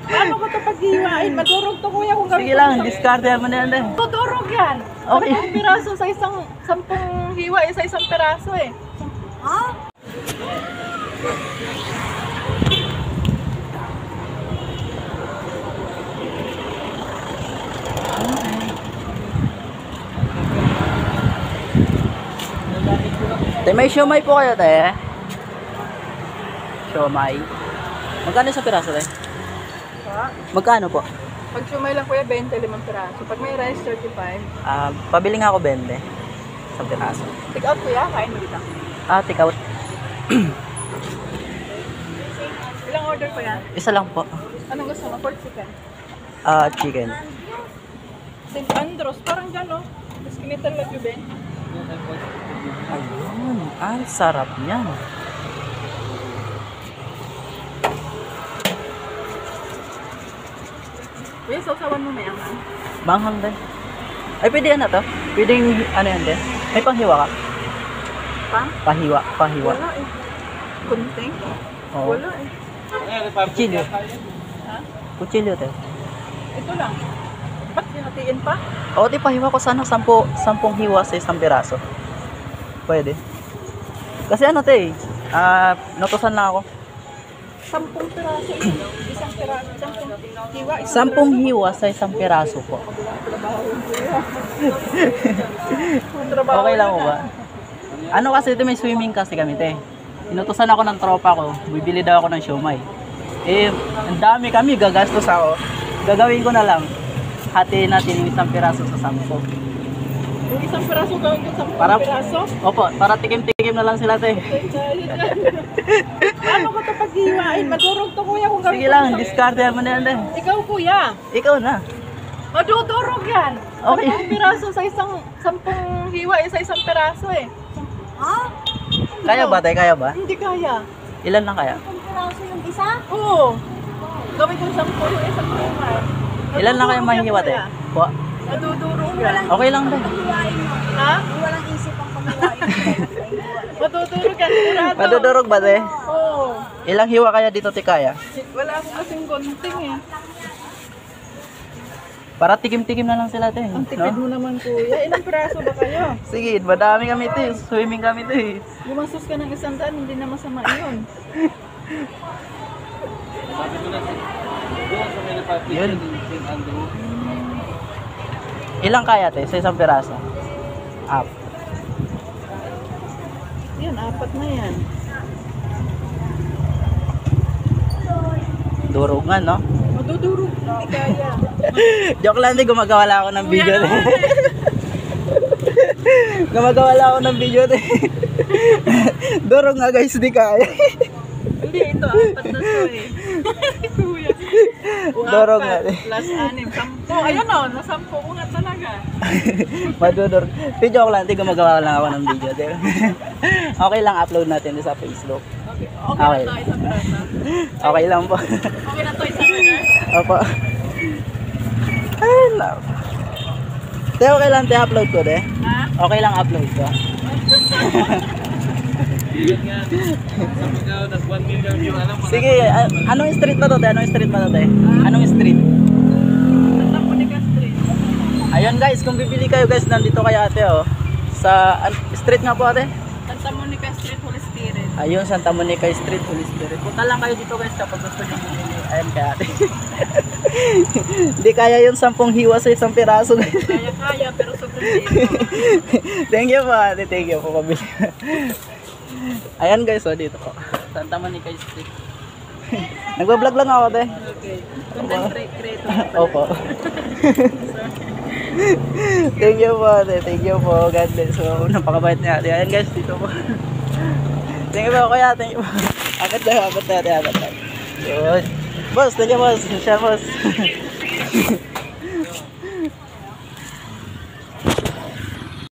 Paano ko ito paghiwain? Madurog to kuya kung gawin. Sige lang, discard mo na yan eh. Tudurog yan. Okay. 10 piraso sa isang 10 hiwa sa isang piraso eh. Ha? Te, may siomay po kayo, te. Siomay. Magkano sa piraso, te? Ha? Magkano po? Pag sumay lang kuya, 20, 5 piraso. Pag may rice, 35. Pabili nga ako 20 sa piraso. Take out kuya, kain mo dito. Take out. Ilang order ko yan? Isa lang po. Anong gusto mo? Pork chicken? Chicken. St. Andros, parang dyan oh. Mas kinitan lang yung ben. Ayun. Ang sarap niyan. Kuya, sausawan mo mayaman. Manghang din. Ay, pwede yan na to? Pwedeng, ano yan din? May panghiwa ka? Pahiwa. Wala eh. Kunting? Oo. Wala eh. Kuchilyo. Ha? Kuchilyo, te. Ito lang. Ba't hinatiin pa? Oo, di pahiwa ko sana 10 hiwa sa isang piraso. Pwede. Kasi ano, te, natusan lang ako. 10 piraso. Isang piraso. 10 hiwa. 10 hiwa sa isang piraso po. Okay lang mo ba? Ano kasi ito, may swimming kasi kami, te. Inutusan ako ng tropa ko, bibili daw ako ng siomay. Ang dami kami, gagastos ako. Gagawin ko na lang, hatiin natin yung isang piraso sa 10. Yung isang piraso gawin ko 10 piraso? Opo, para tikim-tikim na lang sila, te. Paano ko ito paghiwain? Madurog to kuya kung gawin. Sige lang, discard mo na yan, te. Ikaw kuya. Ikaw na. Madudurog yan. Okay. 10 piraso sa isang 10 hiwa sa isang piraso eh. Ha? Kaya ba, te? Kaya ba? Hindi kaya. Ilan lang kaya? 10 piraso yung isa? Oo. Gawin ko 10 yung isang hiwa. Ilan lang kayo mahihiwa, te? Po? Madudurog yan. Okay lang, te. Ha? Walang isip ang pagkawain. Madudurog yan. Sigurado. Madudurog ba, te? Oo. Ilang hiwa kaya dito, te, kaya? Wala akong kasing gunting eh. Para tikim-tikim na lang sila, te. Ang tipid mo naman kuya. Ilang piraso ba kayo? Sige, madami kami, te. Swimming kami, te. Gumastos ka ng 100, hindi na masama yun. Yun. Ilang kaya, te, sa isang piraso? Yan, 4 na yan. Durog nga, no? Madudurog. Hindi kaya. Joke lang, te. Gumagawa lang ako ng video, te. Gumagawa lang ako ng video, te. Durog nga, guys. Di kaya. Hindi, ito 4 na to eh. Kuya. Durog nga, te. Plus 6, 10. Ayun o, na 10 ko nga talaga. Madudurog. Te, joke lang, te. Gumagawa lang ako ng video, te. Okay lang, upload natin sa Facebook. Okay na to, isang piraso. Okay lang po. Okay na to, isang piraso. Opo. Ay, love. Te, okay lang, te. Upload ko, te. Ha? Okay lang, upload ko. Sige, anong street ba to, te? Anong street ba to, te? Anong street? Santa Monica Street. Ayun, guys, kung bibili kayo, guys, nandito kay ate, oh. Sa street nga po, ate? Santa Monica Street, Holy Spirit. Ayun, Santa Monica Street, Holy Spirit. Punta lang kayo dito, guys, kapag gusto nyo bumili. Ayun, kay ate. Hindi kaya yung 10 hiwa sa isang piraso, guys. Kaya, pero sobrang dito. Thank you po, ate. Thank you po, pabili. Ayan, guys, oh, dito po. Santa Monica Street. Nagbablog lang ako, ate. Okay. Content creator. Opo. Thank you po, ate. Thank you po. God bless. So, napakabait niya, ate. Ayan, guys, dito po. Thank you po, kuya. Thank you po. Akat tayo, akat tayo, akat tayo. Yun. Boss, thank you, boss. Share, boss.